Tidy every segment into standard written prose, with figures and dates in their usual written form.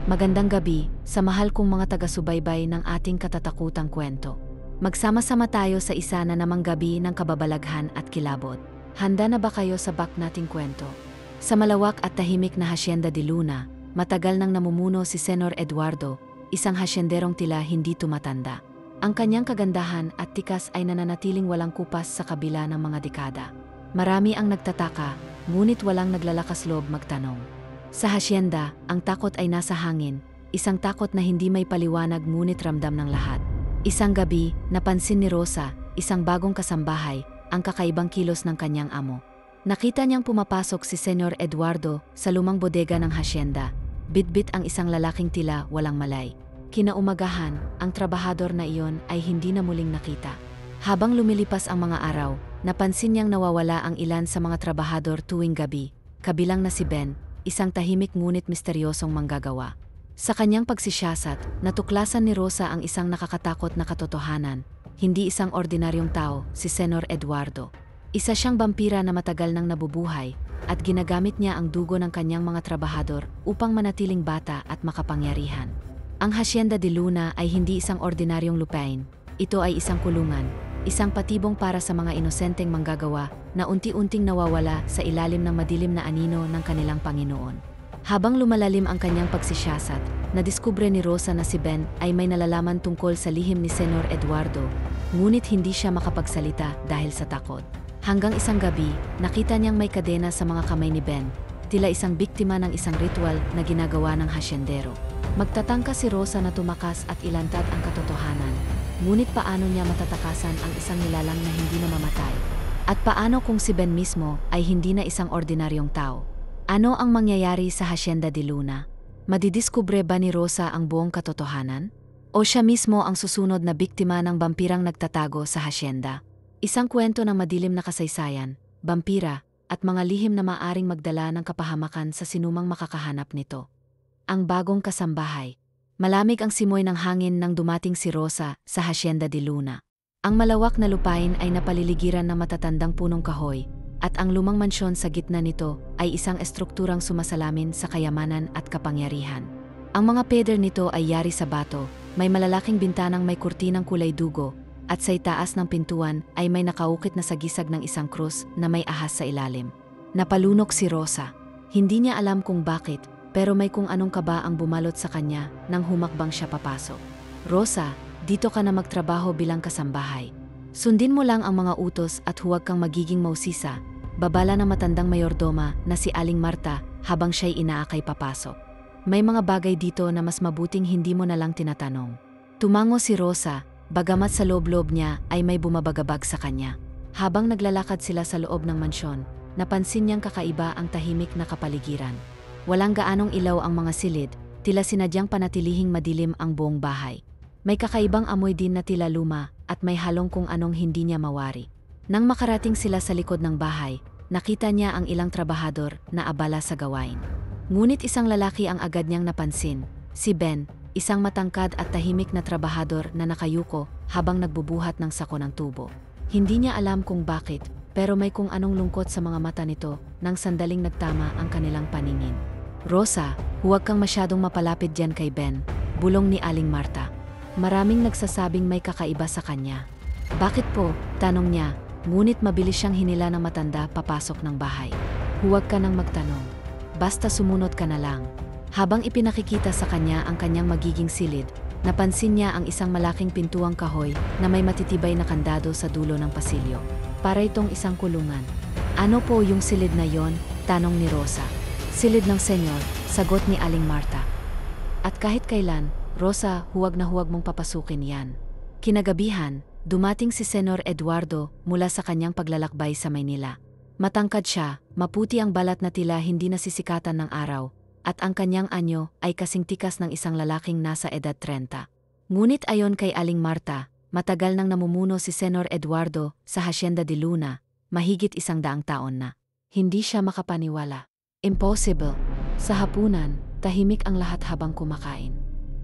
Magandang gabi, sa mahal kong mga taga-subaybay ng ating katatakutang kwento. Magsama-sama tayo sa isa na namang gabi ng kababalaghan at kilabot. Handa na ba kayo sa bak nating kwento? Sa malawak at tahimik na Hacienda de Luna, matagal nang namumuno si Senor Eduardo, isang hasyenderong tila hindi tumatanda. Ang kanyang kagandahan at tikas ay nananatiling walang kupas sa kabila ng mga dekada. Marami ang nagtataka, ngunit walang naglalakas loob magtanong. Sa hasyenda, ang takot ay nasa hangin, isang takot na hindi may paliwanag ngunit ramdam ng lahat. Isang gabi, napansin ni Rosa, isang bagong kasambahay, ang kakaibang kilos ng kanyang amo. Nakita niyang pumapasok si Senyor Eduardo sa lumang bodega ng hasyenda. Bitbit ang isang lalaking tila walang malay. Kinaumagahan, ang trabahador na iyon ay hindi na muling nakita. Habang lumilipas ang mga araw, napansin niyang nawawala ang ilan sa mga trabahador tuwing gabi, kabilang na si Ben, isang tahimik ngunit misteryosong manggagawa. Sa kanyang pagsisiyasat, natuklasan ni Rosa ang isang nakakatakot na katotohanan, hindi isang ordinaryong tao, si Senor Eduardo. Isa siyang vampira na matagal nang nabubuhay, at ginagamit niya ang dugo ng kanyang mga trabahador upang manatiling bata at makapangyarihan. Ang Hacienda de Luna ay hindi isang ordinaryong lupain, ito ay isang kulungan, isang patibong para sa mga inosenteng manggagawa na unti-unting nawawala sa ilalim ng madilim na anino ng kanilang Panginoon. Habang lumalalim ang kanyang pagsisiyasat, nadiskubre ni Rosa na si Ben ay may nalalaman tungkol sa lihim ni Senor Eduardo, ngunit hindi siya makapagsalita dahil sa takot. Hanggang isang gabi, nakita niyang may kadena sa mga kamay ni Ben, tila isang biktima ng isang ritual na ginagawa ng hasyendero. Magtatangka si Rosa na tumakas at ilantad ang katotohanan. Ngunit paano niya matatakasan ang isang nilalang na hindi na mamatay? At paano kung si Ben mismo ay hindi na isang ordinaryong tao? Ano ang mangyayari sa Hacienda de Luna? Madidiskubre ba ni Rosa ang buong katotohanan? O siya mismo ang susunod na biktima ng vampirang nagtatago sa hasyenda? Isang kwento ng madilim na kasaysayan, vampira, at mga lihim na maaring magdala ng kapahamakan sa sinumang makakahanap nito. Ang bagong kasambahay. Malamig ang simoy ng hangin nang dumating si Rosa sa Hacienda de Luna. Ang malawak na lupain ay napaliligiran ng matatandang punong kahoy, at ang lumang mansyon sa gitna nito ay isang estrukturang sumasalamin sa kayamanan at kapangyarihan. Ang mga pader nito ay yari sa bato, may malalaking bintanang may kurtinang kulay dugo, at sa itaas ng pintuan ay may nakaukit na sagisag ng isang krus na may ahas sa ilalim. Napalunok si Rosa. Hindi niya alam kung bakit, pero may kung anong kaba ang bumalot sa kanya nang humakbang siya papasok. Rosa, dito ka na magtrabaho bilang kasambahay. Sundin mo lang ang mga utos at huwag kang magiging mausisa, babala ng matandang mayordoma na si Aling Marta habang siya'y inaakay papasok. May mga bagay dito na mas mabuting hindi mo na lang tinatanong. Tumango si Rosa, bagamat sa loob-loob niya ay may bumabagabag sa kanya. Habang naglalakad sila sa loob ng mansyon, napansin niyang kakaiba ang tahimik na kapaligiran. Walang gaanong ilaw ang mga silid, tila sinadyang panatilihing madilim ang buong bahay. May kakaibang amoy din na tila luma at may halong kung anong hindi niya mawari. Nang makarating sila sa likod ng bahay, nakita niya ang ilang trabahador na abala sa gawain. Ngunit isang lalaki ang agad niyang napansin, si Ben, isang matangkad at tahimik na trabahador na nakayuko habang nagbubuhat ng sako ng tubo. Hindi niya alam kung bakit, pero may kung anong lungkot sa mga mata nito nang sandaling nagtama ang kanilang paningin. Rosa, huwag kang masyadong mapalapit diyan kay Ben, bulong ni Aling Marta. Maraming nagsasabing may kakaiba sa kanya. Bakit po? Tanong niya, ngunit mabilis siyang hinila ng matanda papasok ng bahay. Huwag ka nang magtanong. Basta sumunod ka na lang. Habang ipinakikita sa kanya ang kanyang magiging silid, napansin niya ang isang malaking pintuang kahoy na may matitibay na kandado sa dulo ng pasilyo. Para itong isang kulungan. Ano po yung silid na yon? Tanong ni Rosa. Silid ng senyor, sagot ni Aling Marta. At kahit kailan, Rosa, huwag na huwag mong papasukin yan. Kinagabihan, dumating si Senor Eduardo mula sa kanyang paglalakbay sa Maynila. Matangkad siya, maputi ang balat na tila hindi nasisikatan ng araw, at ang kanyang anyo ay kasing tikas ng isang lalaking nasa edad 30. Ngunit ayon kay Aling Marta, matagal nang namumuno si Senor Eduardo sa Hacienda de Luna, mahigit 100 taon na. Hindi siya makapaniwala. Impossible. Sa hapunan, tahimik ang lahat habang kumakain.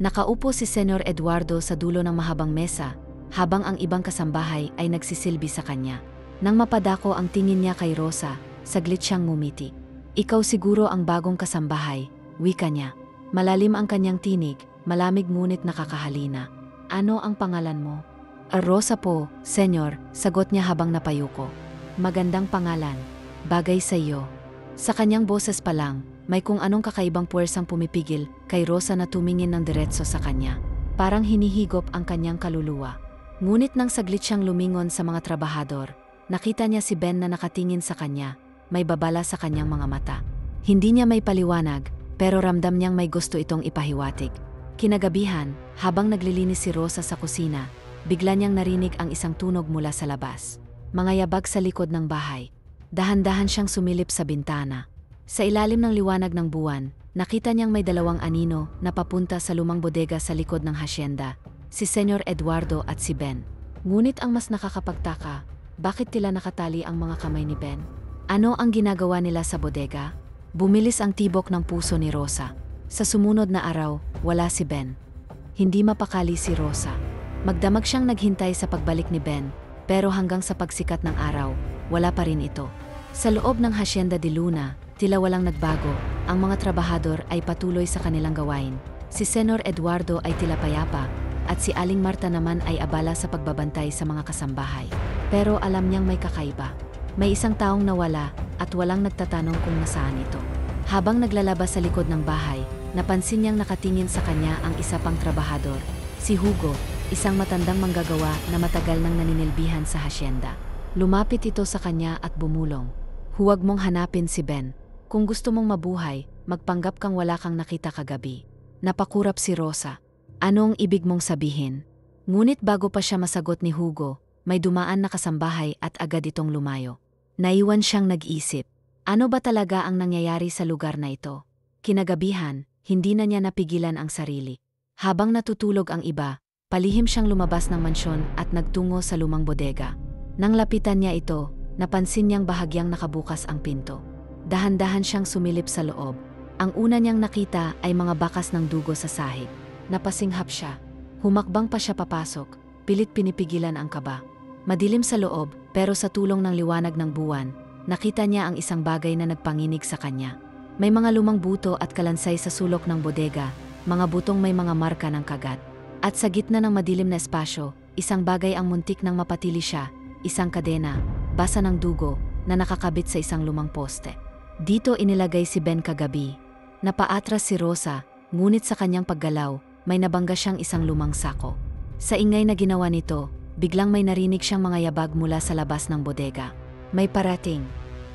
Nakaupo si Senor Eduardo sa dulo ng mahabang mesa, habang ang ibang kasambahay ay nagsisilbi sa kanya. Nang mapadako ang tingin niya kay Rosa, saglit siyang ngumiti. Ikaw siguro ang bagong kasambahay, wika niya. Malalim ang kanyang tinig, malamig ngunit nakakahalina. Ano ang pangalan mo? Rosa po, senyor, sagot niya habang napayuko. Magandang pangalan. Bagay sa iyo. Sa kanyang boses pa lang, may kung anong kakaibang puwersang pumipigil kay Rosa na tumingin ng diretso sa kanya. Parang hinihigop ang kanyang kaluluwa. Ngunit nang saglit siyang lumingon sa mga trabahador, nakita niya si Ben na nakatingin sa kanya, may babala sa kanyang mga mata. Hindi niya may paliwanag, pero ramdam niyang may gusto itong ipahiwatig. Kinagabihan, habang naglilinis si Rosa sa kusina, bigla niyang narinig ang isang tunog mula sa labas. Mga yabag sa likod ng bahay. Dahan-dahan siyang sumilip sa bintana. Sa ilalim ng liwanag ng buwan, nakita niyang may dalawang anino na papunta sa lumang bodega sa likod ng hasyenda, si Senyor Eduardo at si Ben. Ngunit ang mas nakakapagtaka, bakit tila nakatali ang mga kamay ni Ben? Ano ang ginagawa nila sa bodega? Bumilis ang tibok ng puso ni Rosa. Sa sumunod na araw, wala si Ben. Hindi mapakali si Rosa. Magdamag siyang naghintay sa pagbalik ni Ben, pero hanggang sa pagsikat ng araw, wala pa rin ito. Sa loob ng Hacienda de Luna, tila walang nagbago, ang mga trabahador ay patuloy sa kanilang gawain. Si Senyor Eduardo ay tila payapa, at si Aling Marta naman ay abala sa pagbabantay sa mga kasambahay. Pero alam niyang may kakaiba. May isang taong nawala, at walang nagtatanong kung nasaan ito. Habang naglalabas sa likod ng bahay, napansin niyang nakatingin sa kanya ang isa pang trabahador, si Hugo, isang matandang manggagawa na matagal nang naninilbihan sa hasyenda. Lumapit ito sa kanya at bumulong. Huwag mong hanapin si Ben. Kung gusto mong mabuhay, magpanggap kang wala kang nakita kagabi. Napakurap si Rosa. Anong ibig mong sabihin? Ngunit bago pa siya masagot ni Hugo, may dumaan na kasambahay at agad itong lumayo. Naiwan siyang nag-isip. Ano ba talaga ang nangyayari sa lugar na ito? Kinagabihan, hindi na niya napigilan ang sarili. Habang natutulog ang iba, palihim siyang lumabas ng mansyon at nagtungo sa lumang bodega. Nang lapitan niya ito, napansin niyang bahagyang nakabukas ang pinto. Dahan-dahan siyang sumilip sa loob. Ang una niyang nakita ay mga bakas ng dugo sa sahig. Napasinghap siya. Humakbang pa siya papasok, pilit pinipigilan ang kaba. Madilim sa loob, pero sa tulong ng liwanag ng buwan, nakita niya ang isang bagay na nagpanginig sa kanya. May mga lumang buto at kalansay sa sulok ng bodega, mga butong may mga marka ng kagat. At sa gitna ng madilim na espasyo, isang bagay ang muntik nang mapatili siya, isang kadena, basa ng dugo, na nakakabit sa isang lumang poste. Dito inilagay si Ben kagabi. Napaatras si Rosa, ngunit sa kanyang paggalaw, may nabangga siyang isang lumang sako. Sa ingay na ginawa nito, biglang may narinig siyang mga yabag mula sa labas ng bodega. May parating.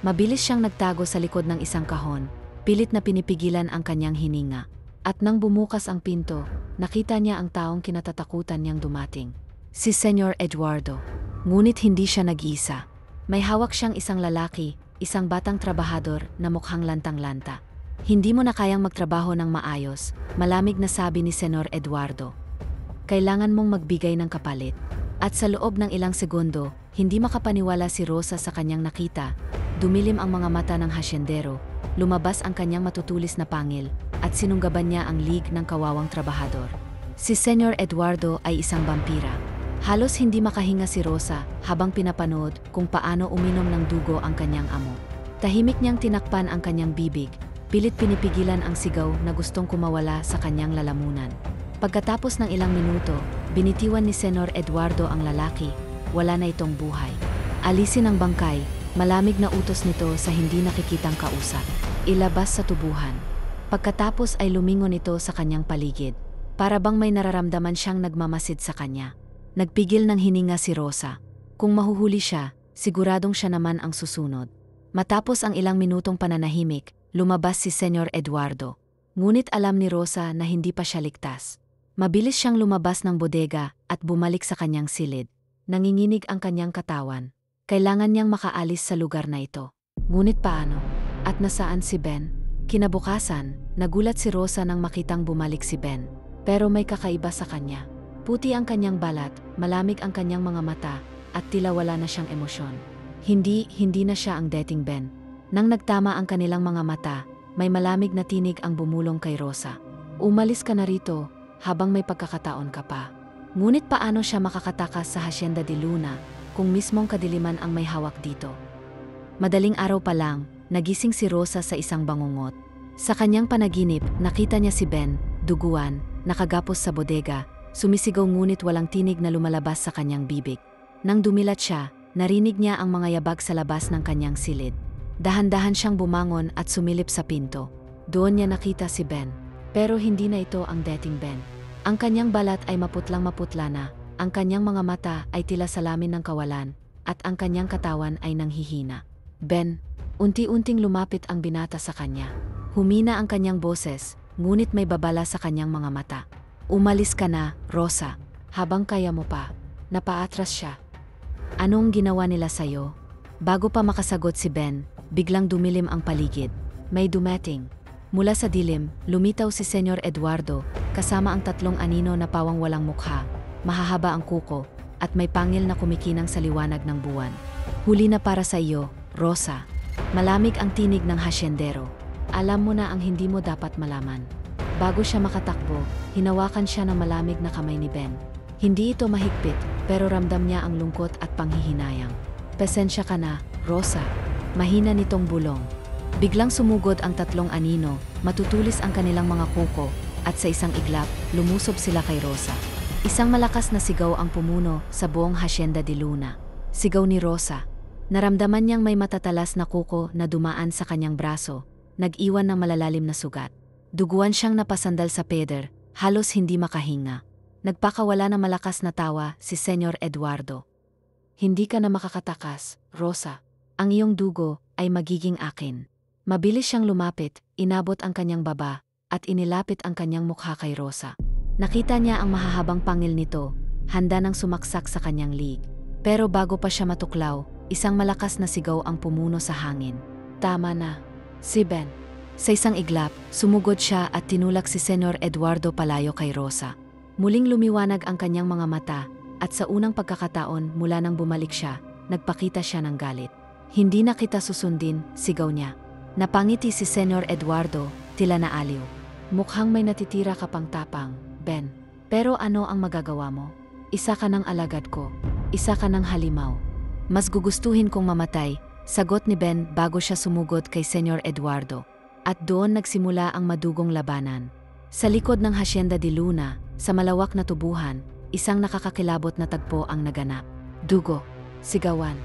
Mabilis siyang nagtago sa likod ng isang kahon, pilit na pinipigilan ang kanyang hininga. At nang bumukas ang pinto, nakita niya ang taong kinatatakutan niyang dumating. Si Senyor Eduardo. Ngunit hindi siya nag-iisa. May hawak siyang isang lalaki, isang batang trabahador na mukhang lantang-lanta. Hindi mo na kayang magtrabaho ng maayos, malamig na sabi ni Senyor Eduardo. Kailangan mong magbigay ng kapalit. At sa loob ng ilang segundo, hindi makapaniwala si Rosa sa kanyang nakita. Dumilim ang mga mata ng hasyendero, lumabas ang kanyang matutulis na pangil, at sinunggaban niya ang lig ng kawawang trabahador. Si Senyor Eduardo ay isang vampira. Halos hindi makahinga si Rosa habang pinapanood kung paano uminom ng dugo ang kanyang amo. Tahimik niyang tinakpan ang kanyang bibig, pilit pinipigilan ang sigaw na gustong kumawala sa kanyang lalamunan. Pagkatapos ng ilang minuto, binitiwan ni Senyor Eduardo ang lalaki, wala na itong buhay. Alisin ang bangkay, malamig na utos nito sa hindi nakikitang kausap. Ilabas sa tubuhan. Pagkatapos ay lumingon ito sa kanyang paligid. Para bang may nararamdaman siyang nagmamasid sa kanya. Nagpigil ng hininga si Rosa. Kung mahuhuli siya, siguradong siya naman ang susunod. Matapos ang ilang minutong pananahimik, lumabas si Senyor Eduardo. Ngunit alam ni Rosa na hindi pa siya ligtas. Mabilis siyang lumabas ng bodega at bumalik sa kanyang silid. Nanginginig ang kanyang katawan. Kailangan niyang makaalis sa lugar na ito. Ngunit paano? At nasaan si Ben? Kinabukasan, nagulat si Rosa nang makitang bumalik si Ben. Pero may kakaiba sa kanya. Puti ang kanyang balat, malamig ang kanyang mga mata, at tila wala na siyang emosyon. Hindi na siya ang dating Ben. Nang nagtama ang kanilang mga mata, may malamig na tinig ang bumulong kay Rosa. Umalis ka na rito, habang may pagkakataon ka pa. Ngunit paano siya makakatakas sa Hacienda de Luna, kung mismong kadiliman ang may hawak dito? Madaling araw pa lang, nagising si Rosa sa isang bangungot. Sa kanyang panaginip, nakita niya si Ben, duguan, nakagapos sa bodega, sumisigaw ngunit walang tinig na lumalabas sa kanyang bibig. Nang dumilat siya, narinig niya ang mga yabag sa labas ng kanyang silid. Dahan-dahan siyang bumangon at sumilip sa pinto. Doon niya nakita si Ben. Pero hindi na ito ang dating Ben. Ang kanyang balat ay maputlang-maputla na, ang kanyang mga mata ay tila salamin ng kawalan, at ang kanyang katawan ay nanghihina. Ben, unti-unting lumapit ang binata sa kanya. Humina ang kanyang boses, ngunit may babala sa kanyang mga mata. Umalis ka na, Rosa. Habang kaya mo pa. Napaatras siya. Anong ginawa nila sa'yo? Bago pa makasagot si Ben, biglang dumilim ang paligid. May dumating. Mula sa dilim, lumitaw si Senyor Eduardo, kasama ang 3 anino na pawang walang mukha, mahahaba ang kuko, at may pangil na kumikinang sa liwanag ng buwan. Huli na para sa iyo, Rosa. Malamig ang tinig ng hasyendero. Alam mo na ang hindi mo dapat malaman. Bago siya makatakbo, hinawakan siya ng malamig na kamay ni Ben. Hindi ito mahigpit, pero ramdam niya ang lungkot at panghihinayang. Pasensya ka na, Rosa. Mahina nitong bulong. Biglang sumugod ang 3 anino, matutulis ang kanilang mga kuko, at sa isang iglap, lumusob sila kay Rosa. Isang malakas na sigaw ang pumuno sa buong Hacienda de Luna. Sigaw ni Rosa. Naramdaman niyang may matatalas na kuko na dumaan sa kanyang braso, nag-iwan ng malalalim na sugat. Duguan siyang napasandal sa peder, halos hindi makahinga. Nagpakawala ng malakas na tawa si Senyor Eduardo. Hindi ka na makakatakas, Rosa. Ang iyong dugo ay magiging akin. Mabilis siyang lumapit, inabot ang kanyang baba, at inilapit ang kanyang mukha kay Rosa. Nakita niya ang mahahabang pangil nito, handa nang sumaksak sa kanyang liig. Pero bago pa siya matuklaw, isang malakas na sigaw ang pumuno sa hangin. Tama na. Si Ben. Sa isang iglap, sumugod siya at tinulak si Senyor Eduardo palayo kay Rosa. Muling lumiwanag ang kanyang mga mata, at sa unang pagkakataon mula nang bumalik siya, nagpakita siya ng galit. Hindi na kita susundin, sigaw niya. Napangiti si Senyor Eduardo, tila naaliw. Mukhang may natitira ka pang tapang, Ben. Pero ano ang magagawa mo? Isa ka ng alagad ko. Isa ka ng halimaw. Mas gugustuhin kong mamatay, sagot ni Ben bago siya sumugod kay Senyor Eduardo. At doon nagsimula ang madugong labanan. Sa likod ng Hacienda de Luna, sa malawak na tubuhan, isang nakakakilabot na tagpo ang naganap. Dugo, sigawan,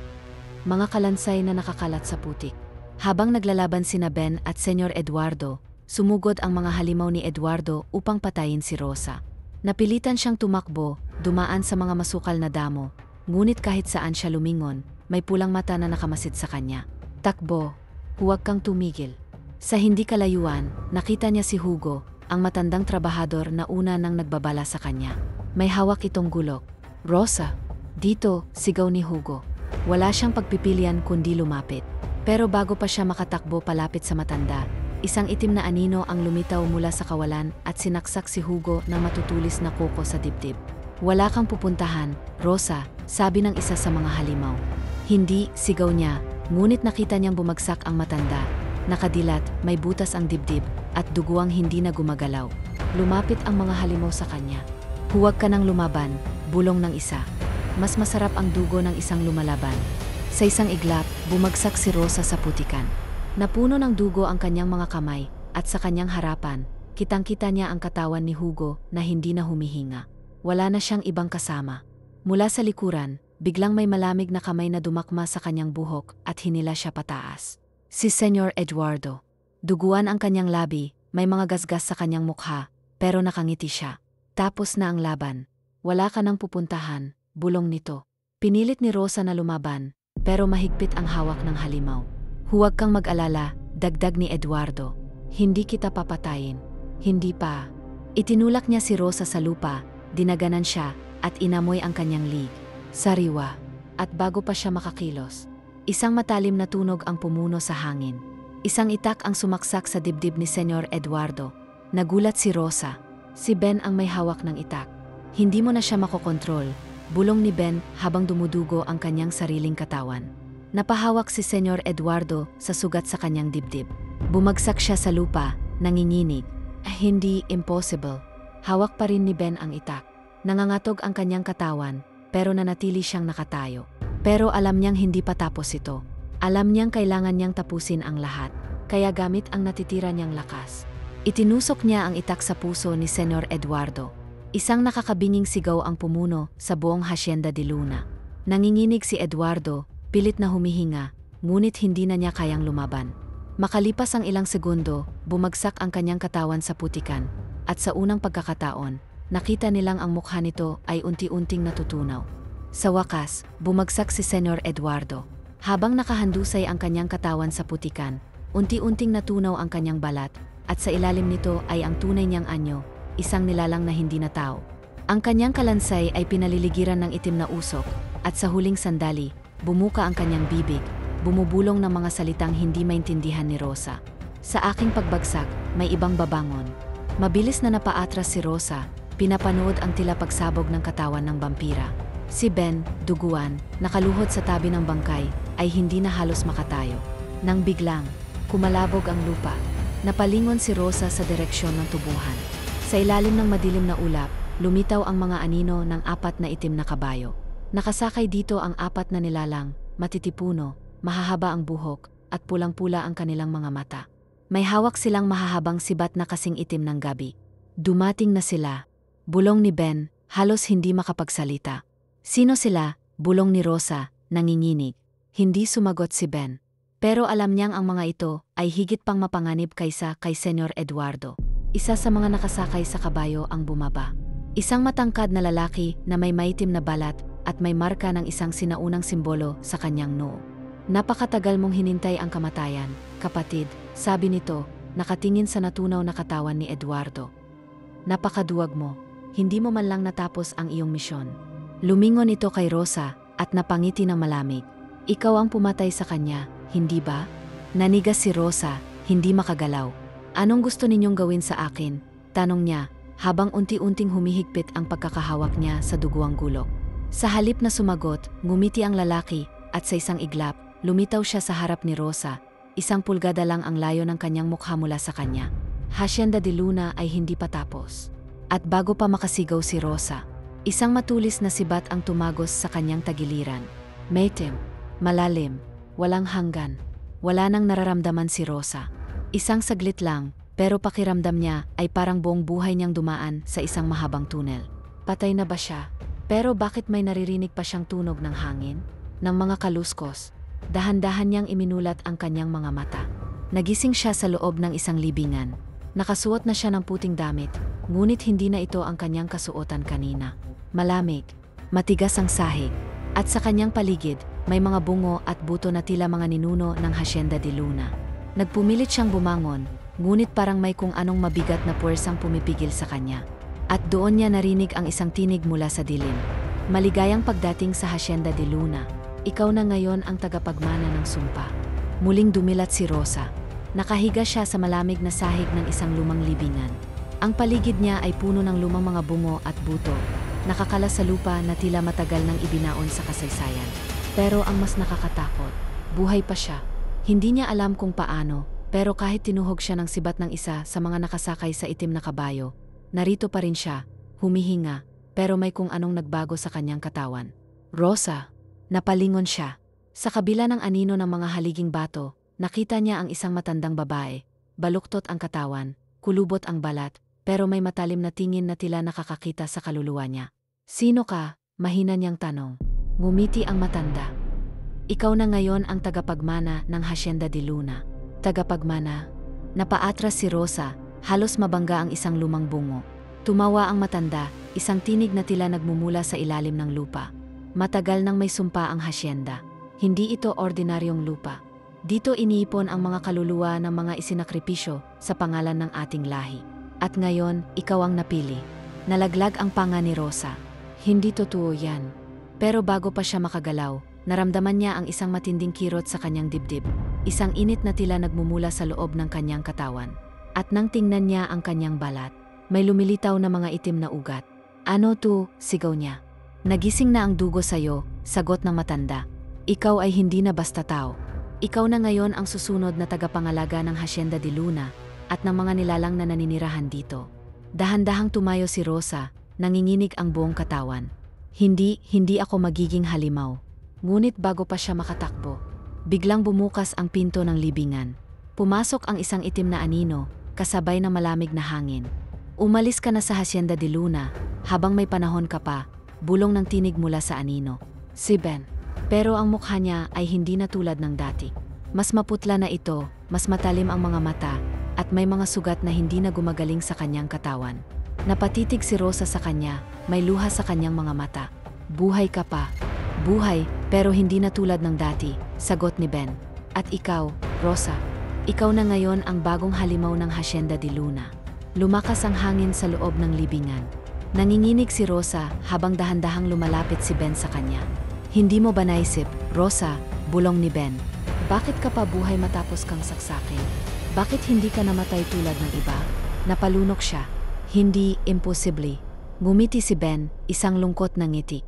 mga kalansay na nakakalat sa putik. Habang naglalaban sina Ben at Senyor Eduardo, sumugod ang mga halimaw ni Eduardo upang patayin si Rosa. Napilitan siyang tumakbo, dumaan sa mga masukal na damo, ngunit kahit saan siya lumingon, may pulang mata na nakamasid sa kanya. Takbo, huwag kang tumigil. Sa hindi kalayuan, nakita niya si Hugo, ang matandang trabahador na una nang nagbabala sa kanya. May hawak itong gulok. Rosa, dito, sigaw ni Hugo. Wala siyang pagpipilian kundi lumapit. Pero bago pa siya makatakbo palapit sa matanda, isang itim na anino ang lumitaw mula sa kawalan at sinaksak si Hugo ng matutulis na kuko sa dibdib. Wala kang pupuntahan, Rosa, sabi ng isa sa mga halimaw. Hindi, sigaw niya, ngunit nakita niyang bumagsak ang matanda. Nakadilat, may butas ang dibdib, at duguang hindi na gumagalaw. Lumapit ang mga halimaw sa kanya. Huwag ka nang lumaban, bulong ng isa. Mas masarap ang dugo ng isang lumalaban. Sa isang iglap, bumagsak si Rosa sa putikan. Napuno ng dugo ang kanyang mga kamay, at sa kanyang harapan, kitang-kita niya ang katawan ni Hugo na hindi na humihinga. Wala na siyang ibang kasama. Mula sa likuran, biglang may malamig na kamay na dumakma sa kanyang buhok at hinila siya pataas. Si Senyor Eduardo. Duguan ang kanyang labi, may mga gasgas sa kanyang mukha, pero nakangiti siya. Tapos na ang laban. Wala ka nang pupuntahan, bulong nito. Pinilit ni Rosa na lumaban, pero mahigpit ang hawak ng halimaw. Huwag kang mag-alala, dagdag ni Eduardo. Hindi kita papatayin. Hindi pa. Itinulak niya si Rosa sa lupa, dinaganan siya, at inamoy ang kanyang liig. Sariwa. At bago pa siya makakilos, isang matalim na tunog ang pumuno sa hangin. Isang itak ang sumaksak sa dibdib ni Senyor Eduardo. Nagulat si Rosa. Si Ben ang may hawak ng itak. Hindi mo na siya makokontrol, bulong ni Ben habang dumudugo ang kanyang sariling katawan. Napahawak si Senyor Eduardo sa sugat sa kanyang dibdib. Bumagsak siya sa lupa, nanginginig. Hindi impossible. Hawak pa rin ni Ben ang itak. Nangangatog ang kanyang katawan, pero nanatili siyang nakatayo. Pero alam niyang hindi pa tapos ito. Alam niyang kailangan niyang tapusin ang lahat. kaya gamit ang natitira niyang lakas. Itinusok niya ang itak sa puso ni Senyor Eduardo. Isang nakakabinging sigaw ang pumuno sa buong Hacienda de Luna. Nanginginig si Eduardo, pilit na humihinga, ngunit hindi na niya kayang lumaban. Makalipas ang ilang segundo, bumagsak ang kanyang katawan sa putikan, at sa unang pagkakataon, nakita nilang ang mukha nito ay unti-unting natutunaw. Sa wakas, bumagsak si Senyor Eduardo. Habang nakahandusay ang kanyang katawan sa putikan, unti-unting natunaw ang kanyang balat, at sa ilalim nito ay ang tunay niyang anyo, isang nilalang na hindi na tao. Ang kanyang kalansay ay pinaliligiran ng itim na usok, at sa huling sandali, bumuka ang kanyang bibig, bumubulong ng mga salitang hindi maintindihan ni Rosa. Sa aking pagbagsak, may ibang babangon. Mabilis na napaatras si Rosa, pinapanood ang tila pagsabog ng katawan ng vampira. Si Ben, duguan, nakaluhod sa tabi ng bangkay, ay hindi na halos makatayo. Nang biglang, kumalabog ang lupa. Napalingon si Rosa sa direksyon ng tubuhan. Sa ilalim ng madilim na ulap, lumitaw ang mga anino ng 4 na itim na kabayo. Nakasakay dito ang 4 na nilalang, matitipuno, mahahaba ang buhok, at pulang-pula ang kanilang mga mata. May hawak silang mahahabang sibat na kasing itim ng gabi. Dumating na sila. Bulong ni Ben, halos hindi makapagsalita. Sino sila? Bulong ni Rosa, nanginginig. Hindi sumagot si Ben. Pero alam niyang ang mga ito ay higit pang mapanganib kaysa kay Senyor Eduardo. Isa sa mga nakasakay sa kabayo ang bumaba. Isang matangkad na lalaki na may maitim na balat at may marka ng isang sinaunang simbolo sa kanyang noo. Napakatagal mong hinintay ang kamatayan, kapatid, sabi nito, nakatingin sa natunaw na katawan ni Eduardo. Napakaduwag mo, hindi mo man lang natapos ang iyong misyon. Lumingon ito kay Rosa at napangiti ng malamig. Ikaw ang pumatay sa kanya, hindi ba? Nanigas si Rosa, hindi makagalaw. Anong gusto ninyong gawin sa akin? Tanong niya, habang unti-unting humihigpit ang pagkakahawak niya sa duguang gulok. Sa halip na sumagot, ngumiti ang lalaki at sa isang iglap, lumitaw siya sa harap ni Rosa, 1 pulgada lang ang layo ng kanyang mukha mula sa kanya. Hacienda de Luna ay hindi pa tapos. At bago pa makasigaw si Rosa, isang matulis na sibat ang tumagos sa kanyang tagiliran. Maitim, malalim, walang hanggan. Wala nang nararamdaman si Rosa. Isang saglit lang, pero pakiramdam niya ay parang buong buhay niyang dumaan sa isang mahabang tunel. Patay na ba siya? Pero bakit may naririnig pa siyang tunog ng hangin? Ng mga kaluskos? Dahan-dahan niyang iminulat ang kanyang mga mata. Nagising siya sa loob ng isang libingan. Nakasuot na siya ng puting damit, ngunit hindi na ito ang kanyang kasuotan kanina. Malamig, matigas ang sahig, at sa kanyang paligid, may mga bungo at buto na tila mga ninuno ng Hacienda de Luna. Nagpumilit siyang bumangon, ngunit parang may kung anong mabigat na puwersang pumipigil sa kanya. At doon niya narinig ang isang tinig mula sa dilim. Maligayang pagdating sa Hacienda de Luna. Ikaw na ngayon ang tagapagmana ng sumpa. Muling dumilat si Rosa. Nakahiga siya sa malamig na sahig ng isang lumang libingan. Ang paligid niya ay puno ng lumang mga bungo at buto, nakakala sa lupa na tila matagal nang ibinaon sa kasaysayan. Pero ang mas nakakatakot, buhay pa siya. Hindi niya alam kung paano, pero kahit tinuhog siya ng sibat ng isa sa mga nakasakay sa itim na kabayo, narito pa rin siya, humihinga, pero may kung anong nagbago sa kanyang katawan. Rosa! Napalingon siya. Sa kabila ng anino ng mga haliging bato, nakita niya ang isang matandang babae. Baluktot ang katawan, kulubot ang balat, pero may matalim na tingin na tila nakakakita sa kaluluwa niya. Sino ka? Mahina niyang tanong. Ngumiti ang matanda. Ikaw na ngayon ang tagapagmana ng Hacienda de Luna. Tagapagmana? Napaatras si Rosa, halos mabangga ang isang lumang bungo. Tumawa ang matanda, isang tinig na tila nagmumula sa ilalim ng lupa. Matagal nang may sumpa ang hasyenda. Hindi ito ordinaryong lupa. Dito iniipon ang mga kaluluwa ng mga isinakripisyo sa pangalan ng ating lahi. At ngayon, ikaw ang napili. Nalaglag ang panga ni Rosa. Hindi totoo yan. Pero bago pa siya makagalaw, naramdaman niya ang isang matinding kirot sa kanyang dibdib. Isang init na tila nagmumula sa loob ng kanyang katawan. At nang tingnan niya ang kanyang balat, may lumilitaw na mga itim na ugat. Ano to? Sigaw niya. Nagising na ang dugo sa'yo, sagot ng matanda. Ikaw ay hindi na basta tao. Ikaw na ngayon ang susunod na tagapangalaga ng Hacienda de Luna at ng mga nilalang na naninirahan dito. Dahan-dahang tumayo si Rosa, nanginginig ang buong katawan. Hindi ako magiging halimaw. Ngunit bago pa siya makatakbo, biglang bumukas ang pinto ng libingan. Pumasok ang isang itim na anino, kasabay ng malamig na hangin. Umalis ka na sa Hacienda de Luna, habang may panahon ka pa, bulong ng tinig mula sa anino. Si Ben. Pero ang mukha niya ay hindi na tulad ng dati. Mas maputla na ito, mas matalim ang mga mata, at may mga sugat na hindi na gumagaling sa kanyang katawan. Napatitig si Rosa sa kanya, may luha sa kanyang mga mata. Buhay ka pa. Buhay, pero hindi na tulad ng dati, sagot ni Ben. At ikaw, Rosa, ikaw na ngayon ang bagong halimaw ng Hacienda de Luna. Lumakas ang hangin sa loob ng libingan. Nanginginig si Rosa habang dahan-dahang lumalapit si Ben sa kanya. Hindi mo ba naisip, Rosa, bulong ni Ben. Bakit ka pa buhay matapos kang saksakin? Bakit hindi ka namatay tulad ng iba? Napalunok siya. Hindi, imposible. Ngumiti si Ben, isang lungkot na ngiti.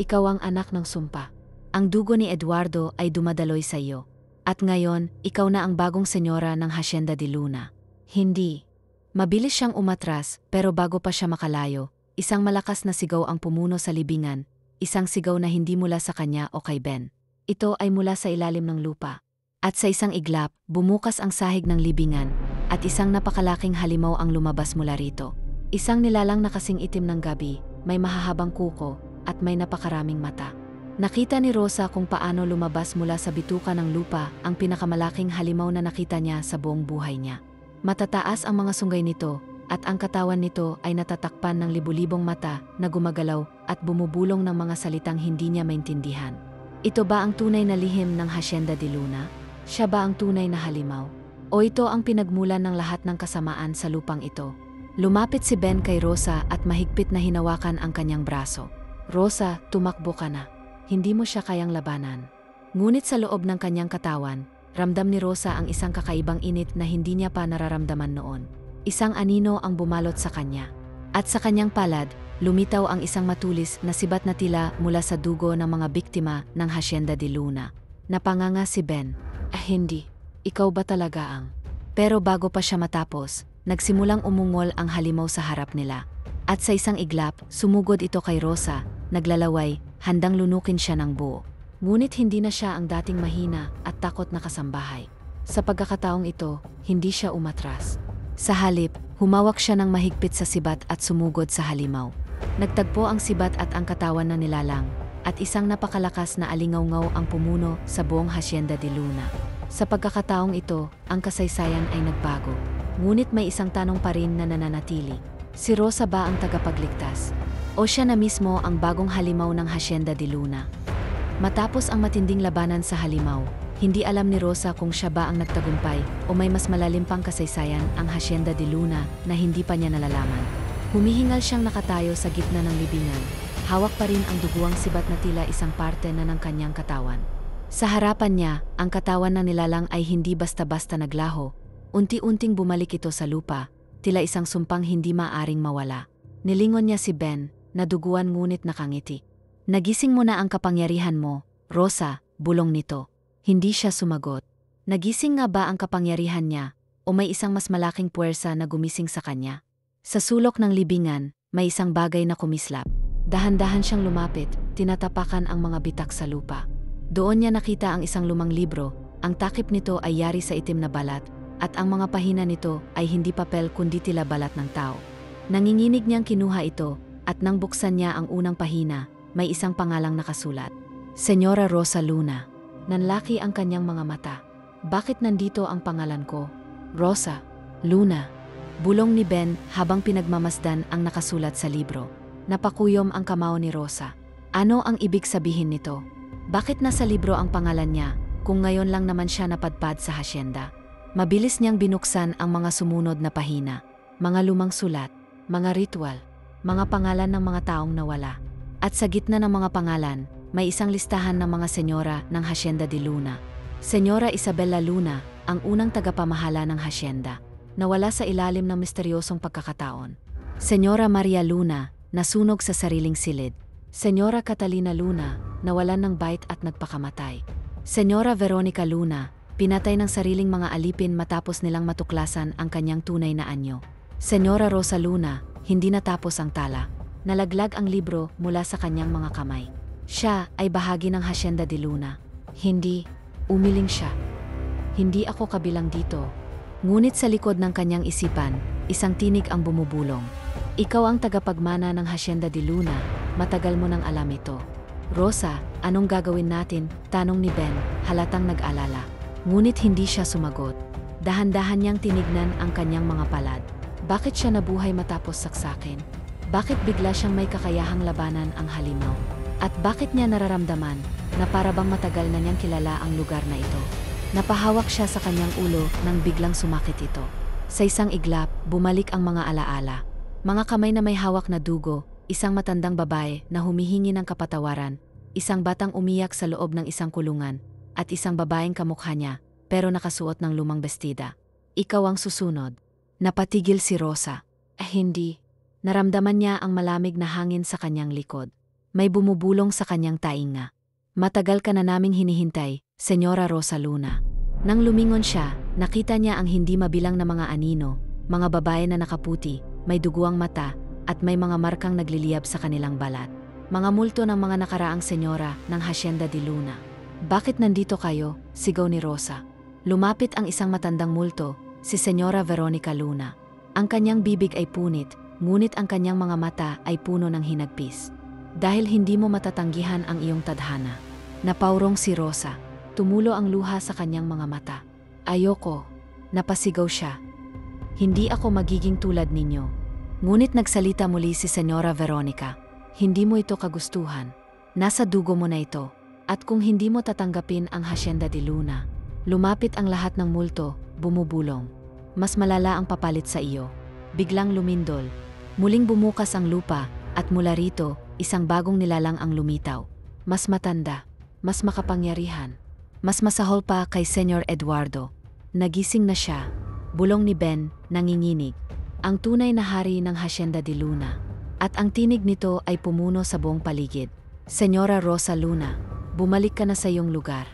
Ikaw ang anak ng sumpa. Ang dugo ni Eduardo ay dumadaloy sa iyo. At ngayon, ikaw na ang bagong senyora ng Hacienda de Luna. Hindi. Mabilis siyang umatras, pero bago pa siya makalayo, isang malakas na sigaw ang pumuno sa libingan, isang sigaw na hindi mula sa kanya o kay Ben. Ito ay mula sa ilalim ng lupa. At sa isang iglap, bumukas ang sahig ng libingan, at isang napakalaking halimaw ang lumabas mula rito. Isang nilalang na kasing itim ng gabi, may mahahabang kuko, at may napakaraming mata. Nakita ni Rosa kung paano lumabas mula sa bituka ng lupa ang pinakamalaking halimaw na nakita niya sa buong buhay niya. Matataas ang mga sunggay nito, at ang katawan nito ay natatakpan ng libu-libong mata na gumagalaw at bumubulong ng mga salitang hindi niya maintindihan. Ito ba ang tunay na lihim ng Hacienda de Luna? Siya ba ang tunay na halimaw? O ito ang pinagmulan ng lahat ng kasamaan sa lupang ito? Lumapit si Ben kay Rosa at mahigpit na hinawakan ang kanyang braso. Rosa, tumakbo ka na. Hindi mo siya kayang labanan. Ngunit sa loob ng kanyang katawan, ramdam ni Rosa ang isang kakaibang init na hindi niya pa nararamdaman noon. Isang anino ang bumalot sa kanya. At sa kanyang palad, lumitaw ang isang matulis na sibat na tila mula sa dugo ng mga biktima ng Hacienda de Luna. Napanganga si Ben. Hindi. Ikaw ba talaga ang? Pero bago pa siya matapos, nagsimulang umungol ang halimaw sa harap nila. At sa isang iglap, sumugod ito kay Rosa, naglalaway, handang lunukin siya ng buo. Ngunit hindi na siya ang dating mahina at takot na kasambahay. Sa pagkakataong ito, hindi siya umatras. Sa halip, humawak siya ng mahigpit sa sibat at sumugod sa halimaw. Nagtagpo ang sibat at ang katawan ng nilalang, at isang napakalakas na alingawngaw ang pumuno sa buong Hacienda de Luna. Sa pagkakataong ito, ang kasaysayan ay nagbago. Ngunit may isang tanong pa rin na nananatili. Si Rosa ba ang tagapagligtas? O siya na mismo ang bagong halimaw ng Hacienda de Luna? Matapos ang matinding labanan sa halimaw, hindi alam ni Rosa kung siya ba ang nagtagumpay o may mas malalim pang kasaysayan ang Hacienda de Luna na hindi pa niya nalalaman. Humihingal siyang nakatayo sa gitna ng libingan. Hawak pa rin ang duguang sibat na tila isang parte na ng kanyang katawan. Sa harapan niya, ang katawan ng nilalang ay hindi basta-basta naglaho. Unti-unting bumalik ito sa lupa, tila isang sumpang hindi maaring mawala. Nilingon niya si Ben, naduguan ngunit nakangiti. Nagising mo na ang kapangyarihan mo, Rosa, bulong nito. Hindi siya sumagot. Nagising nga ba ang kapangyarihan niya, o may isang mas malaking puwersa na gumising sa kanya? Sa sulok ng libingan, may isang bagay na kumislap. Dahan-dahan siyang lumapit, tinatapakan ang mga bitak sa lupa. Doon niya nakita ang isang lumang libro, ang takip nito ay yari sa itim na balat, at ang mga pahina nito ay hindi papel kundi tila balat ng tao. Nanginginig niyang kinuha ito, at nang buksan niya ang unang pahina, may isang pangalang nakasulat. Senyora Rosa Luna. Nanlaki ang kanyang mga mata. Bakit nandito ang pangalan ko? Rosa Luna. Bulong ni Ben habang pinagmamasdan ang nakasulat sa libro. Napakuyom ang kamao ni Rosa. Ano ang ibig sabihin nito? Bakit nasa libro ang pangalan niya, kung ngayon lang naman siya napadpad sa hasyenda? Mabilis niyang binuksan ang mga sumunod na pahina. Mga lumang sulat, mga ritual, mga pangalan ng mga taong nawala. At sa gitna ng mga pangalan, may isang listahan ng mga senyora ng Hacienda de Luna. Senyora Isabella Luna, ang unang tagapamahala ng hasyenda, nawala sa ilalim ng misteryosong pagkakataon. Senyora Maria Luna, nasunog sa sariling silid. Senyora Catalina Luna, nawalan ng bait at nagpakamatay. Senyora Veronica Luna, pinatay ng sariling mga alipin matapos nilang matuklasan ang kanyang tunay na anyo. Senyora Rosa Luna, hindi natapos ang tala. Nalaglag ang libro mula sa kanyang mga kamay. Siya ay bahagi ng Hacienda de Luna. Hindi, umiling siya. hindi ako kabilang dito. Ngunit sa likod ng kanyang isipan, isang tinig ang bumubulong. Ikaw ang tagapagmana ng Hacienda de Luna, matagal mo nang alam ito. Rosa, anong gagawin natin? Tanong ni Ben, halatang nag-alala. Ngunit hindi siya sumagot. Dahan-dahan niyang tinignan ang kanyang mga palad. Bakit siya nabuhay matapos saksakin? Bakit bigla siyang may kakayahang labanan ang halimaw? At bakit niya nararamdaman na para bang matagal na niyang kilala ang lugar na ito? Napahawak siya sa kanyang ulo nang biglang sumakit ito. Sa isang iglap, bumalik ang mga alaala. Mga kamay na may hawak na dugo, isang matandang babae na humihingi ng kapatawaran, isang batang umiyak sa loob ng isang kulungan, at isang babaeng kamukha niya, pero nakasuot ng lumang bestida. Ikaw ang susunod. Napatigil si Rosa. Hindi. Naramdaman niya ang malamig na hangin sa kanyang likod. May bumubulong sa kanyang tainga. Matagal ka na naming hinihintay, Senyora Rosa Luna. Nang lumingon siya, nakita niya ang hindi mabilang na mga anino, mga babae na nakaputi, may duguang mata, at may mga markang nagliliyab sa kanilang balat. Mga multo ng mga nakaraang senyora ng Hacienda de Luna. Bakit nandito kayo? Sigaw ni Rosa. Lumapit ang isang matandang multo, si Senyora Veronica Luna. Ang kanyang bibig ay punit, ngunit ang kanyang mga mata ay puno ng hinagpis. Dahil hindi mo matatanggihan ang iyong tadhana. Napaurong si Rosa. Tumulo ang luha sa kanyang mga mata. Ayoko. Napasigaw siya. Hindi ako magiging tulad ninyo. Ngunit nagsalita muli si Senyora Veronica. Hindi mo ito kagustuhan. Nasa dugo mo na ito. At kung hindi mo tatanggapin ang Hacienda de Luna, lumapit ang lahat ng multo, bumubulong. Mas malala ang papalit sa iyo. Biglang lumindol. Muling bumukas ang lupa, at mula rito, isang bagong nilalang ang lumitaw. Mas matanda, mas makapangyarihan, mas masahol pa kay Senyor Eduardo. Nagising na siya. Bulong ni Ben, nanginginig. Ang tunay na hari ng Hacienda de Luna. At ang tinig nito ay pumuno sa buong paligid. Senyora Rosa Luna, bumalik ka na sa iyong lugar.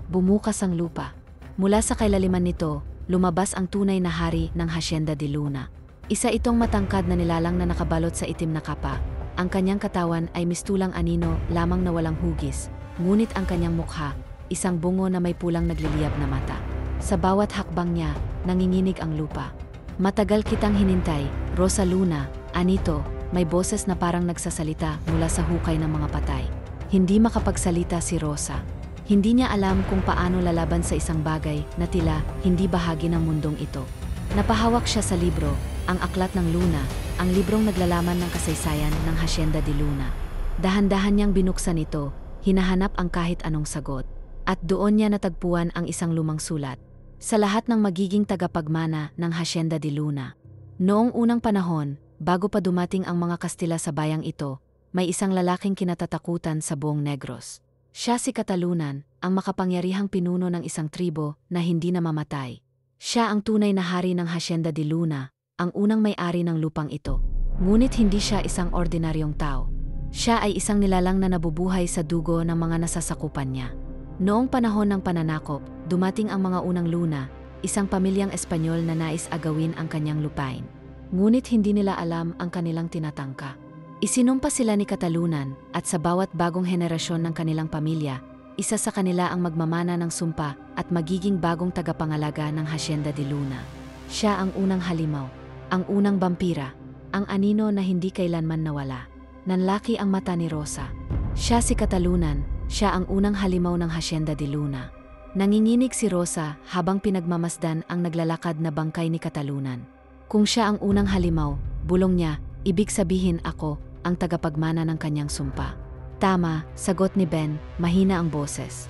Bumukas ang lupa. Mula sa kailaliman nito, lumabas ang tunay na hari ng Hacienda de Luna. Isa itong matangkad na nilalang na nakabalot sa itim na kapa. Ang kanyang katawan ay mistulang anino lamang na walang hugis, ngunit ang kanyang mukha, isang bungo na may pulang nagliliyab na mata. Sa bawat hakbang niya, nanginginig ang lupa. Matagal kitang hinintay, Rosa Luna, anito, may boses na parang nagsasalita mula sa hukay ng mga patay. Hindi makapagsalita si Rosa. Hindi niya alam kung paano lalaban sa isang bagay na tila hindi bahagi ng mundong ito. Napahawak siya sa libro, ang Aklat ng Luna, ang librong naglalaman ng kasaysayan ng Hacienda de Luna. Dahan-dahan niyang binuksan ito, hinahanap ang kahit anong sagot. At doon niya natagpuan ang isang lumang sulat. Sa lahat ng magiging tagapagmana ng Hacienda de Luna. Noong unang panahon, bago pa dumating ang mga Kastila sa bayang ito, may isang lalaking kinatatakutan sa buong Negros. Siya si Katalunan, ang makapangyarihang pinuno ng isang tribo na hindi namamatay. Siya ang tunay na hari ng Hacienda de Luna, ang unang may-ari ng lupang ito. Ngunit hindi siya isang ordinaryong tao. Siya ay isang nilalang na nabubuhay sa dugo ng mga nasasakupan niya. Noong panahon ng pananakop, dumating ang mga unang Luna, isang pamilyang Espanyol na nais agawin ang kanyang lupain. Ngunit hindi nila alam ang kanilang tinatangka. Isinumpa sila ni Katalunan at sa bawat bagong henerasyon ng kanilang pamilya, isa sa kanila ang magmamana ng sumpa at magiging bagong tagapangalaga ng Hacienda de Luna. Siya ang unang halimaw, ang unang vampira, ang anino na hindi kailanman nawala. Nanlaki ang mata ni Rosa. Siya si Katalunan. Siya ang unang halimaw ng Hacienda de Luna. Nanginginig si Rosa habang pinagmamasdan ang naglalakad na bangkay ni Katalunan. Kung siya ang unang halimaw, bulong niya, ibig sabihin ako, ang tagapagmana ng kanyang sumpa. Tama, sagot ni Ben, mahina ang boses.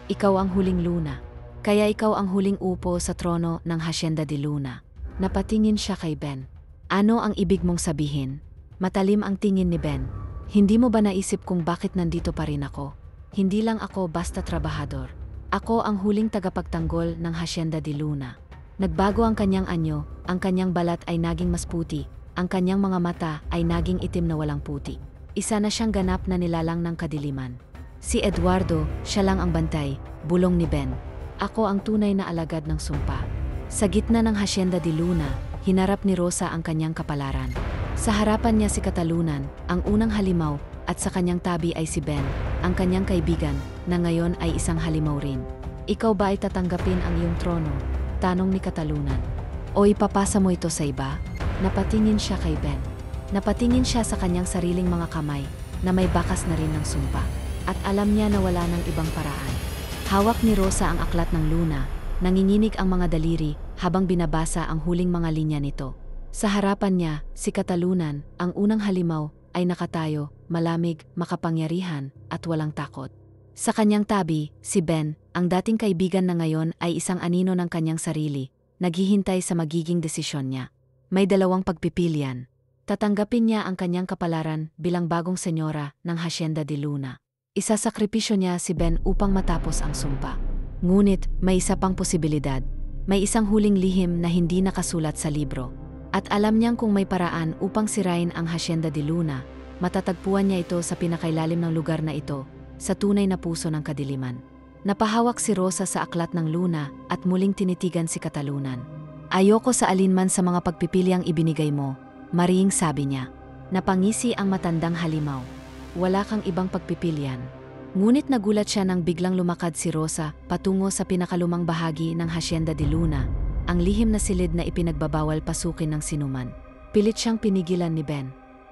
Ikaw ang huling Luna. Kaya ikaw ang huling upo sa trono ng Hacienda de Luna. Napatingin siya kay Ben. Ano ang ibig mong sabihin? Matalim ang tingin ni Ben. Hindi mo ba naisip kung bakit nandito pa rin ako? Hindi lang ako basta trabahador. Ako ang huling tagapagtanggol ng Hacienda de Luna. Nagbago ang kanyang anyo, ang kanyang balat ay naging mas puti, ang kanyang mga mata ay naging itim na walang puti. Isa na siyang ganap na nilalang ng kadiliman. Si Eduardo, siya lang ang bantay, bulong ni Ben. Ako ang tunay na alagad ng sumpa. Sa gitna ng Hacienda de Luna, hinarap ni Rosa ang kanyang kapalaran. Sa harapan niya si Katalunan, ang unang halimaw, at sa kanyang tabi ay si Ben, ang kanyang kaibigan, na ngayon ay isang halimaw rin. Ikaw ba ay tatanggapin ang iyong trono? Tanong ni Katalunan. O ipapasa mo ito sa iba? Napatingin siya kay Ben. Napatingin siya sa kanyang sariling mga kamay na may bakas na rin ng sumpa. At alam niya na wala ng ibang paraan. Hawak ni Rosa ang aklat ng Luna, nanginginig ang mga daliri habang binabasa ang huling mga linya nito. Sa harapan niya, si Katalunan, ang unang halimaw, ay nakatayo, malamig, makapangyarihan, at walang takot. Sa kanyang tabi, si Ben, ang dating kaibigan na ngayon ay isang anino ng kanyang sarili, naghihintay sa magiging desisyon niya. May dalawang pagpipilian. Tatanggapin niya ang kanyang kapalaran bilang bagong senyora ng Hacienda de Luna. Isasakripisyo niya si Ben upang matapos ang sumpa. Ngunit, may isa pang posibilidad. May isang huling lihim na hindi nakasulat sa libro. At alam niyang kung may paraan upang sirain ang Hacienda de Luna, matatagpuan niya ito sa pinakailalim ng lugar na ito, sa tunay na puso ng kadiliman. Napahawak si Rosa sa aklat ng Luna at muling tinitigan si Katalunan. Ayoko sa alinman sa mga pagpipiliang ibinigay mo, mariing sabi niya. Napangisi ang matandang halimaw. Wala kang ibang pagpipilian. Ngunit nagulat siya nang biglang lumakad si Rosa patungo sa pinakalumang bahagi ng Hacienda de Luna, ang lihim na silid na ipinagbabawal pasukin ng sinuman. Pilit siyang pinigilan ni Ben.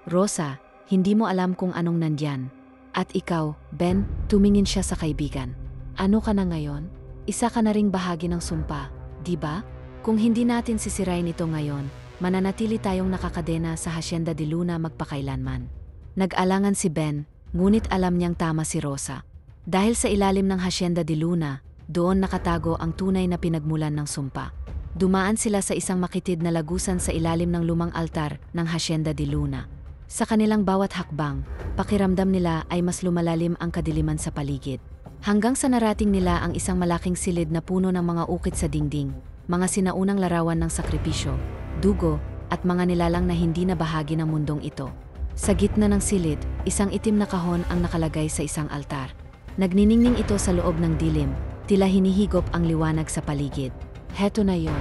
Rosa, hindi mo alam kung anong nandyan. At ikaw, Ben, tumingin siya sa kaibigan. Ano ka na ngayon? Isa ka na ring bahagi ng sumpa, di ba? Kung hindi natin sisirain ito ngayon, mananatili tayong nakakadena sa Hacienda de Luna magpakailanman. Nag-alangan si Ben, ngunit alam niyang tama si Rosa. Dahil sa ilalim ng Hacienda de Luna, doon nakatago ang tunay na pinagmulan ng sumpa. Dumaan sila sa isang makitid na lagusan sa ilalim ng lumang altar ng Hacienda de Luna. Sa kanilang bawat hakbang, pakiramdam nila ay mas lumalalim ang kadiliman sa paligid. Hanggang sa narating nila ang isang malaking silid na puno ng mga ukit sa dingding, mga sinaunang larawan ng sakripisyo, dugo, at mga nilalang na hindi na bahagi ng mundong ito. Sa gitna ng silid, isang itim na kahon ang nakalagay sa isang altar. Nagniningning ito sa loob ng dilim, tila hinihigop ang liwanag sa paligid. Heto na yon,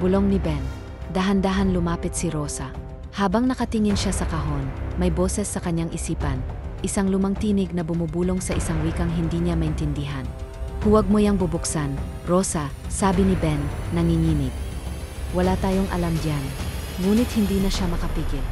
bulong ni Ben. Dahan-dahan lumapit si Rosa. Habang nakatingin siya sa kahon, may boses sa kanyang isipan, isang lumang tinig na bumubulong sa isang wikang hindi niya maintindihan. Huwag mo yang bubuksan, Rosa, sabi ni Ben, nanginginig. Wala tayong alam diyan. Ngunit hindi na siya makapigil.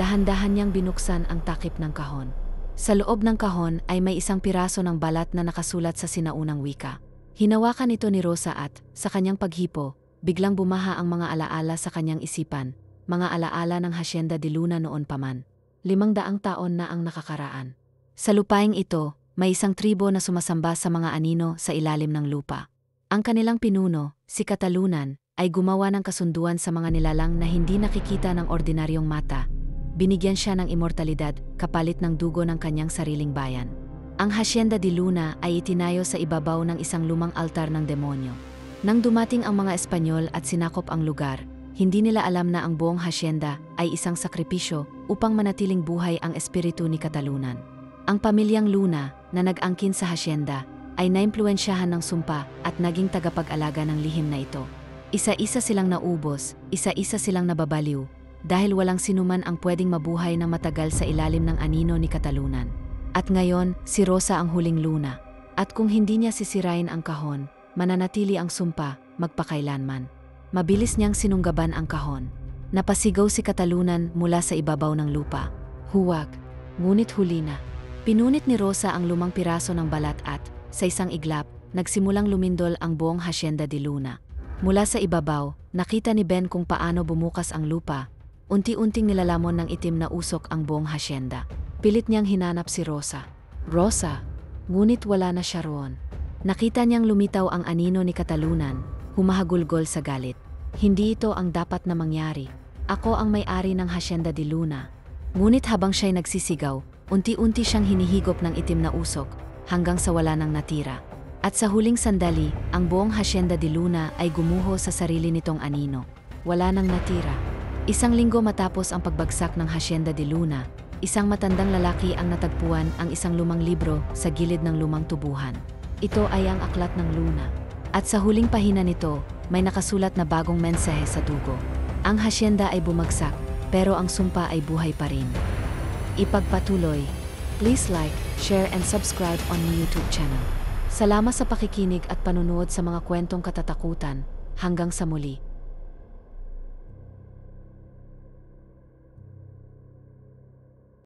Dahan-dahan niyang binuksan ang takip ng kahon. Sa loob ng kahon ay may isang piraso ng balat na nakasulat sa sinaunang wika. Hinawakan ito ni Rosa at, sa kanyang paghipo, biglang bumaha ang mga alaala sa kanyang isipan, mga alaala ng Hacienda de Luna noon pa man. 500 taon na ang nakakaraan. Sa lupaing ito, may isang tribo na sumasamba sa mga anino sa ilalim ng lupa. Ang kanilang pinuno, si Katalunan, ay gumawa ng kasunduan sa mga nilalang na hindi nakikita ng ordinaryong mata. Binigyan siya ng immortalidad kapalit ng dugo ng kanyang sariling bayan. Ang Hacienda de Luna ay itinayo sa ibabaw ng isang lumang altar ng demonyo. Nang dumating ang mga Espanyol at sinakop ang lugar, hindi nila alam na ang buong hacienda ay isang sakripisyo upang manatiling buhay ang espiritu ni Katalunan. Ang pamilyang Luna, na nag-angkin sa hacienda, ay naimpluwensyahan ng sumpa at naging tagapag-alaga ng lihim na ito. Isa-isa silang naubos, isa-isa silang nababaliw, dahil walang sinuman ang pwedeng mabuhay ng matagal sa ilalim ng anino ni Katalunan. At ngayon, si Rosa ang huling Luna. At kung hindi niya sisirain ang kahon, mananatili ang sumpa, magpakailanman. Mabilis niyang sinunggaban ang kahon. Napasigaw si Katalunan mula sa ibabaw ng lupa. Huwag, ngunit huli na. Pinunit ni Rosa ang lumang piraso ng balat at, sa isang iglap, nagsimulang lumindol ang buong Hacienda de Luna. Mula sa ibabaw, nakita ni Ben kung paano bumukas ang lupa. Unti-unting nilalamon ng itim na usok ang buong hacienda. Pilit niyang hinanap si Rosa. Rosa, ngunit wala na siya roon. Nakita niyang lumitaw ang anino ni Katalunan, humahagulgol sa galit. Hindi ito ang dapat na mangyari. Ako ang may-ari ng Hacienda de Luna. Ngunit habang siya'y nagsisigaw, unti-unti siyang hinihigop ng itim na usok, hanggang sa wala nang natira. At sa huling sandali, ang buong Hacienda de Luna ay gumuho sa sarili nitong anino. Wala nang natira. Isang linggo matapos ang pagbagsak ng Hacienda de Luna, isang matandang lalaki ang natagpuan ang isang lumang libro sa gilid ng lumang tubuhan. Ito ay ang aklat ng Luna. At sa huling pahina nito, may nakasulat na bagong mensahe sa dugo. Ang hacienda ay bumagsak, pero ang sumpa ay buhay pa rin. Ipagpatuloy. Please like, share and subscribe on my YouTube channel. Salamat sa pakikinig at panunood sa mga kwentong katatakutan. Hanggang sa muli.